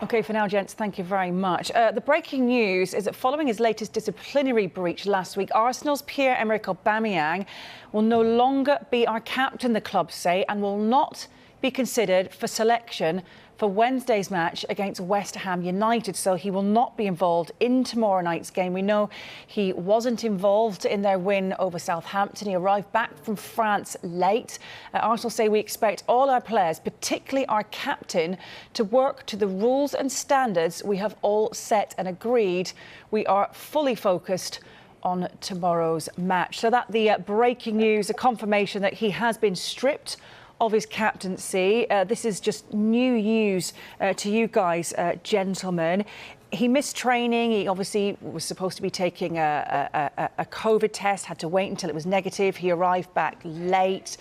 OK, for now, gents, thank you very much. The breaking news is that following his latest disciplinary breach last week, Arsenal's Pierre-Emerick Aubameyang will no longer be our captain, the club say, and will not be considered for selection for Wednesday's match against West Ham United. So he will not be involved in tomorrow night's game. We know he wasn't involved in their win over Southampton. He arrived back from France late. Arsenal say we expect all our players, particularly our captain, to work to the rules and standards we have all set and agreed. We are fully focused on tomorrow's match. So that the breaking news, a confirmation that he has been stripped of his captaincy. This is just new news to you guys, gentlemen. He missed training. He obviously was supposed to be taking a COVID test, had to wait until it was negative. He arrived back late.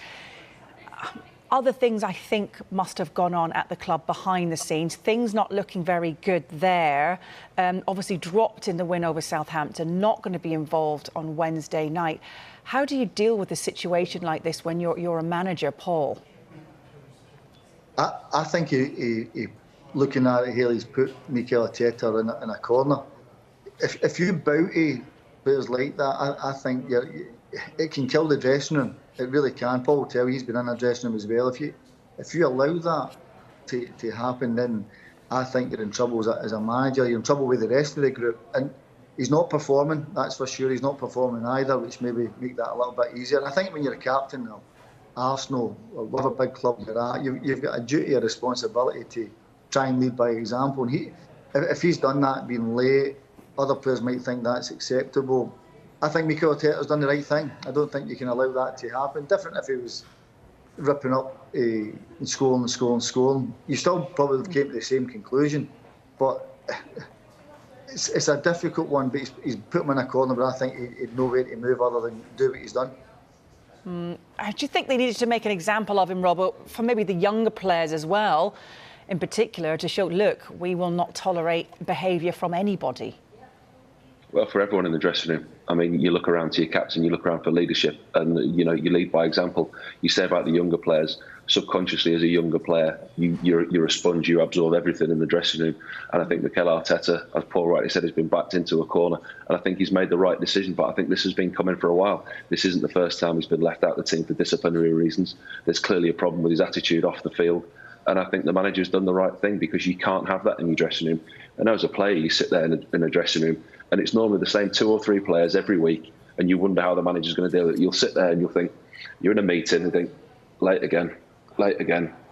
Other things I think must have gone on at the club behind the scenes. Things not looking very good there. Obviously dropped in the win over Southampton, not going to be involved on Wednesday night. How do you deal with a situation like this when you're a manager, Paul? I think he looking at it here, he's put Mikel Arteta in a corner. If you bounty players like that, I think it can kill the dressing room. It really can. Paul will tell you, he's been in a dressing room as well. If you allow that to happen, then I think you're in trouble as a manager. You're in trouble with the rest of the group. And he's not performing, that's for sure. He's not performing either, which maybe make that a little bit easier. And I think when you're a captain of Arsenal, or whatever big club you're at, you've got a duty, a responsibility to try and lead by example. And if he's done that, being late, other players might think that's acceptable. I think Mikel Arteta's done the right thing. I don't think you can allow that to happen. Different if he was ripping up and scoring. You still probably came to the same conclusion. But it's a difficult one, but he's put him in a corner, but I think he'd no way to move other than do what he's done. Do you think they needed to make an example of him, Robert, for maybe the younger players as well, in particular, to show, look, we will not tolerate behaviour from anybody? Well, for everyone in the dressing room. I mean, you look around to your captain, you look around for leadership, and you lead by example. You say about the younger players, subconsciously as a younger player, you're a sponge. You absorb everything in the dressing room, and I think Mikel Arteta, as Paul rightly said, has been backed into a corner, and I think he's made the right decision. But I think this has been coming for a while. This isn't the first time he's been left out of the team for disciplinary reasons. There's clearly a problem with his attitude off the field. And I think the manager's done the right thing, because you can't have that in your dressing room. And as a player, you sit there in a dressing room, and it's normally the same 2 or 3 players every week, and you wonder how the manager's going to deal with it. You'll sit there and you'll think, you're in a meeting and think, late again.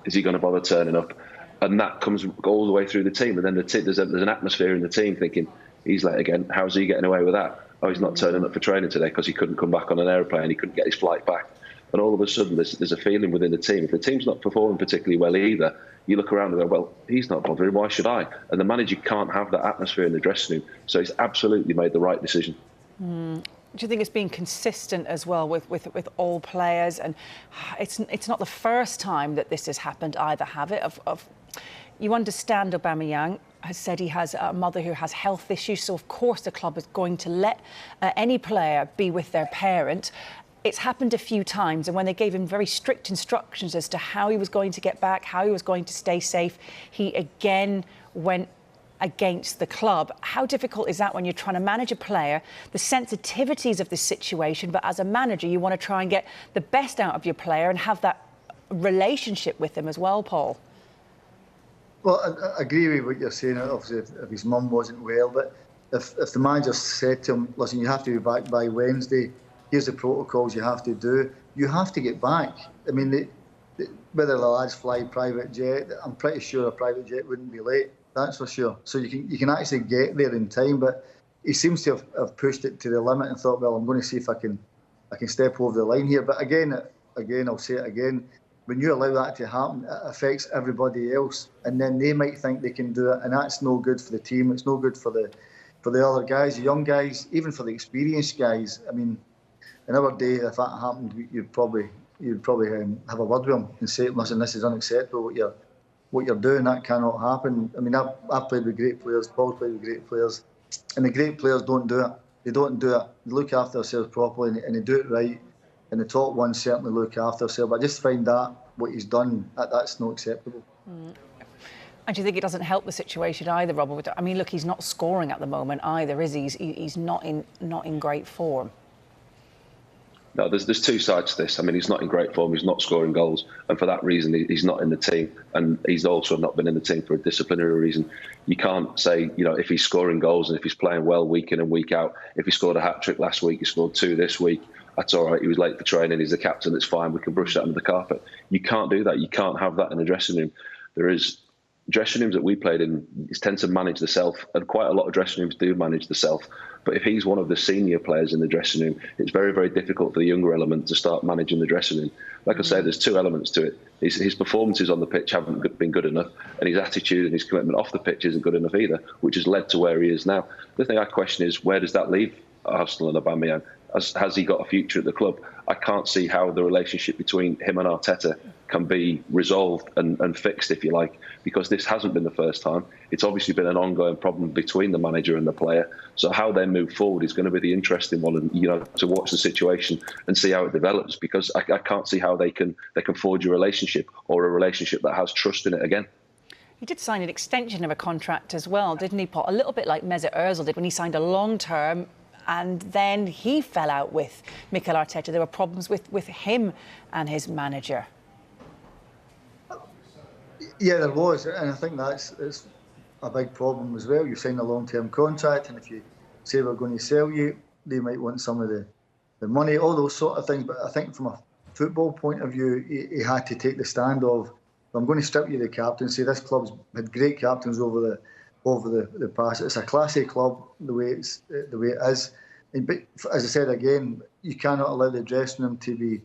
Is he going to bother turning up? And that comes all the way through the team. And then there's an atmosphere in the team thinking, he's late again. How's he getting away with that? Oh, he's not turning up for training today because he couldn't come back on an aeroplane. He couldn't get his flight back. And all of a sudden, there's a feeling within the team. If the team's not performing particularly well either, you look around and go, well, he's not bothering, why should I? And the manager can't have that atmosphere in the dressing room. So he's absolutely made the right decision. Do you think it's been consistent as well with all players? And it's not the first time that this has happened either, have it? You understand Aubameyang has said he has a mother who has health issues, so of course the club is going to let any player be with their parent. It's happened a few times, and when they gave him very strict instructions as to how he was going to get back, how he was going to stay safe, he again went against the club. How difficult is that when you're trying to manage a player, the sensitivities of this situation, but as a manager, you want to try and get the best out of your player and have that relationship with him as well, Paul? Well, I agree with what you're saying, obviously, if his mum wasn't well, but if the manager said to him, listen, you have to be back by Wednesday, here's the protocols you have to do, you have to get back. I mean, whether the lads fly private jet, I'm pretty sure a private jet wouldn't be late, that's for sure. So you can actually get there in time, but he seems to have pushed it to the limit and thought, well, I'm going to see if I can step over the line here. But again, I'll say it again, when you allow that to happen, it affects everybody else, and then they might think they can do it, and that's no good for the team. It's no good for the other guys, the young guys, even for the experienced guys. I mean, in our day, if that happened, you'd probably have a word with them and say, listen, this is unacceptable. What you're doing, that cannot happen. I mean, I've played with great players. Paul's played with great players, and the great players don't do it. They don't do it. They look after themselves properly, and they do it right. And the top ones certainly look after themselves. But I just find that what he's done, that's not acceptable. And do you think it doesn't help the situation either, Robert? I mean, look, he's not scoring at the moment either, is he? He's not in great form. No, there's two sides to this. I mean, he's not in great form. He's not scoring goals, and for that reason, he's not in the team. And he's also not been in the team for a disciplinary reason. You can't say, if he's scoring goals and if he's playing well week in and week out. If he scored a hat-trick last week, he scored 2 this week. That's all right. He was late for training. He's the captain. It's fine. We can brush that under the carpet. You can't do that. You can't have that in a dressing room. There is dressing rooms that we played in tend to manage the self, and quite a lot of dressing rooms do manage the self. But if he's one of the senior players in the dressing room, it's very, very difficult for the younger element to start managing the dressing room. Like I say, there's 2 elements to it. His performances on the pitch haven't been good enough, and his attitude and his commitment off the pitch isn't good enough either, which has led to where he is now. The thing I question is, where does that leave Arsenal and Aubameyang? Has he got a future at the club? I can't see how the relationship between him and Arteta can be resolved and fixed, if you like, because this hasn't been the first time. It's obviously been an ongoing problem between the manager and the player. So how they move forward is going to be the interesting one, and to watch the situation and see how it develops, because I can't see how they can forge a relationship, or a relationship that has trust in it again. He did sign an extension of a contract as well, didn't he, Paul? A little bit like Mesut Ozil did when he signed a long-term, and then he fell out with Mikel Arteta. There were problems with him and his manager. Yeah, there was, and I think it's a big problem as well. You sign a long-term contract, and if you say we're going to sell you, they might want some of the money, all those sort of things. But I think from a football point of view, he had to take the stand of, I'm going to strip you the captaincy. This club's had great captains over the past. It's a classy club the way it is. But as I said again, you cannot allow the dressing room to be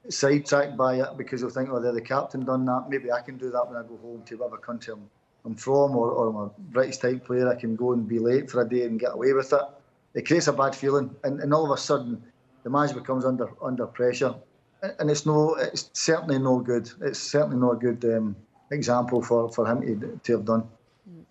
sidetracked by it, because you'll think, they're the captain done that. Maybe I can do that when I go home to whatever country I'm from, or I'm a British type player. I can go and be late for a day and get away with it. It creates a bad feeling, and all of a sudden the match becomes under pressure, and it's certainly no good. It's certainly not a good example for him to have done.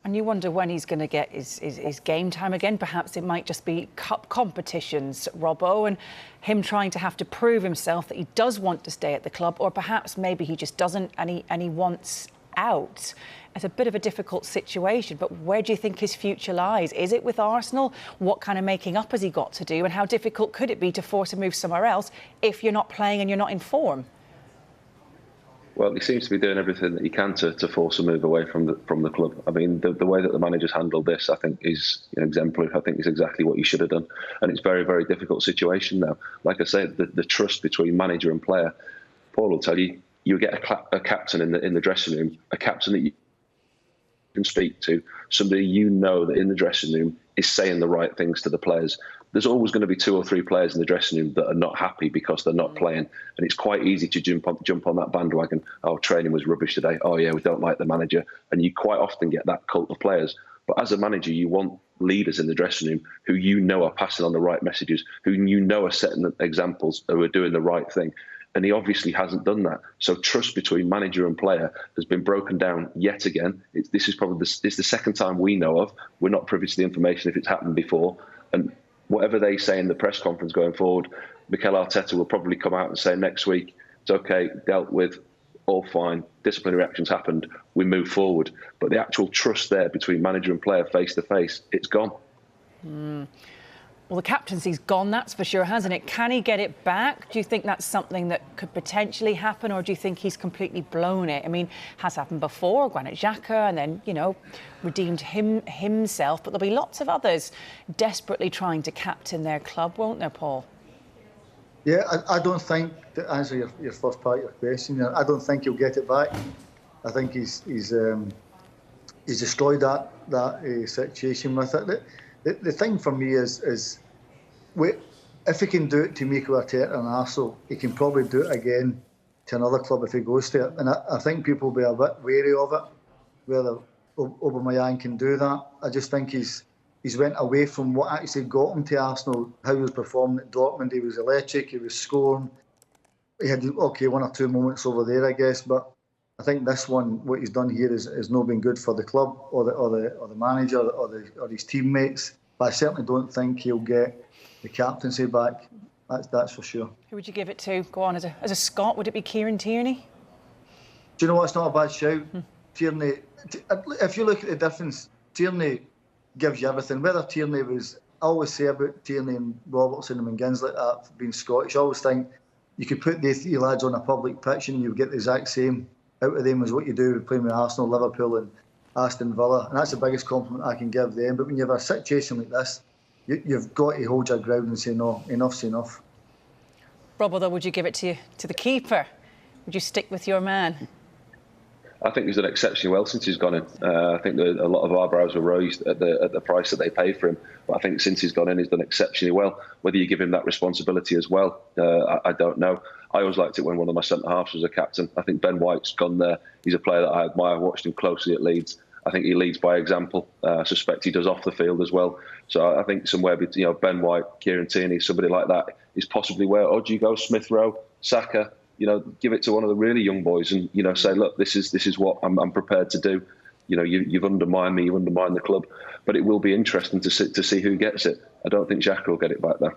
And you wonder when he's going to get his game time again. Perhaps it might just be cup competitions, Robbo, and him trying to have to prove himself that he does want to stay at the club, or perhaps maybe he just doesn't, and he wants out. It's a bit of a difficult situation, but where do you think his future lies? Is it with Arsenal? What kind of making up has he got to do, and how difficult could it be to force a move somewhere else if you're not playing and you're not in form? Well, he seems to be doing everything that he can to force a move away from the club. I mean, the way that the manager's handled this, I think, is exemplary. I think is exactly what he should have done, and it's a very, very difficult situation now. Like I said, the trust between manager and player. Paul will tell you, you get a captain in the dressing room, a captain that you can speak to, somebody that in the dressing room is saying the right things to the players. There's always going to be 2 or 3 players in the dressing room that are not happy because they're not playing, and it's quite easy to jump on that bandwagon. Oh, training was rubbish today. Oh yeah, we don't like the manager, and you quite often get that cult of players. But as a manager, you want leaders in the dressing room who are passing on the right messages, who are setting the examples, who are doing the right thing. And he obviously hasn't done that. So trust between manager and player has been broken down yet again. This is probably it's the second time we know of. We're not privy to the information if it's happened before. And whatever they say in the press conference going forward, Mikel Arteta will probably come out and say next week, it's okay, dealt with, all fine, disciplinary actions happened, we move forward. But the actual trust there between manager and player face to face, it's gone. Well, the captaincy's gone, that's for sure, hasn't it? Can he get it back? Do you think that's something that could potentially happen, or do you think he's completely blown it? I mean, has happened before, Granit Xhaka, and then, redeemed himself. But there'll be lots of others desperately trying to captain their club, won't there, Paul? Yeah, I don't think, to answer your first part of your question, I don't think he'll get it back. I think he's destroyed that situation with it. The thing for me is if he can do it to Mikel Arteta and Arsenal, he can probably do it again to another club if he goes to it. And I think people will be a bit wary of it, whether Aubameyangs can do that. I just think he's went away from what actually got him to Arsenal, how he was performing at Dortmund. He was electric, he was scoring. He had, 1 or 2 moments over there, I guess, but I think this one, what he's done here, has not been good for the club or the manager or his teammates. But I certainly don't think he'll get the captaincy back. That's for sure. Who would you give it to? Go on, as a Scot, would it be Kieran Tierney? Do you know what? It's not a bad shout. Tierney, if you look at the difference, Tierney gives you everything. Whether Tierney was, I always say about Tierney and Robertson and McGinns like that, being Scottish, I always think you could put these three lads on a public pitch and you would get the exact same out of them as what you do with playing with Arsenal, Liverpool and Aston Villa. And that's the biggest compliment I can give them. But when you have a situation like this, you've got to hold your ground and say, no, enough's enough. Rob, although, would you give it to the keeper? Would you stick with your man? I think he's done exceptionally well since he's gone in. I think that a lot of eyebrows were raised at the price that they paid for him. But I think since he's gone in, he's done exceptionally well. Whether you give him that responsibility as well, I don't know. I always liked it when one of my centre-halves was a captain. I think Ben White's gone there. He's a player that I admire. I watched him closely at Leeds. I think he leads by example. I suspect he does off the field as well. So I think somewhere between Ben White, Kieran Tierney, somebody like that is possibly where Odgie goes, Smith Rowe, Saka. Give it to one of the really young boys and, say, look, this is what I'm prepared to do. You've undermined me, you've undermined the club. But it will be interesting to see who gets it. I don't think Xhaka will get it back there.